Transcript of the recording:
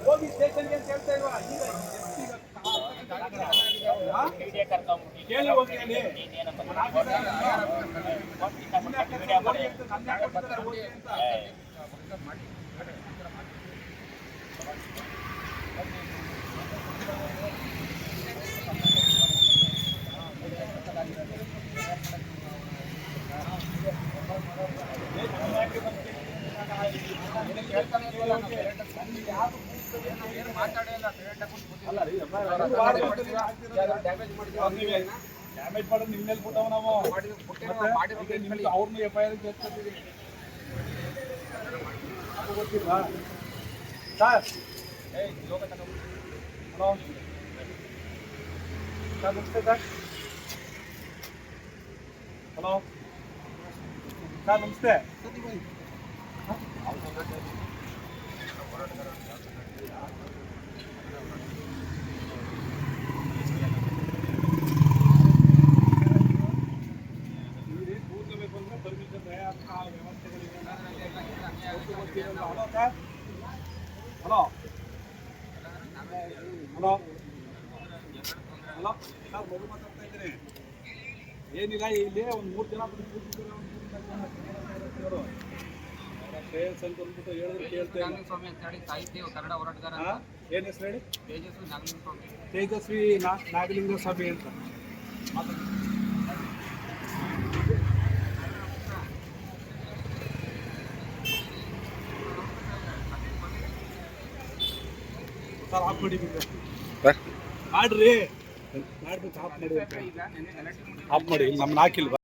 ಹೋಗಿ ಸ್ಟೇಷನ್ಗೆ ಅಂತ ಹೇಳ್ತಾ ಇಲ್ವಾ ಕೇಳಿ ಹೋಗಿ ಅಲ್ಲಿ ಡ್ಯಾಮೇಜ್ ಮಾಡೋದು ನಿಮ್ಮ ಮೇಲೆ ಬಿಟ್ಟವ ನಾವು ಅವ್ರನ್ನ FIR ಸೇರ್ಸ್ಕೊತೀವಿ ಗೊತ್ತಿಲ್ವಾ ಸರ್? ಹಲೋ ಸರ್, ನಮಸ್ತೆ ಸರ್. ಹಲೋ ಸರ್, ನಮಸ್ತೆ. ಹಲೋ ಹಲೋ ಹಲೋ ಸರ್, ಮಗು ಮಾತಾಡ್ತಾ ಇದ್ದೀನಿ. ಏನಿಲ್ಲ, ಇಲ್ಲಿ ಒಂದು 3 ಜನ ಶ್ರೇಯಸ್ ಅಂತ ಅಂದ್ಬಿಟ್ಟು ಹೇಳಿದ್ರು ಕೇಳ್ತೇನೆ. ಕನ್ನಡ ಹೋರಾಟಗಾರ. ಏನು ಹೆಸರು ಹೇಳಿ? ತೇಜಸ್ವಿ ನಾಗಲಿಂಗ ಸ್ವಾಮಿ ಅಂತ. ಸರ್, ಆಫ್ ಮಾಡಿ ಮಾಡ್ರಿ, ಮಾಡ್ಬಿಟ್ಟು ಆಫ್ ಮಾಡಿ ನಮ್ಮನ್ನ ಹಾಕಿಲ್ವಾ?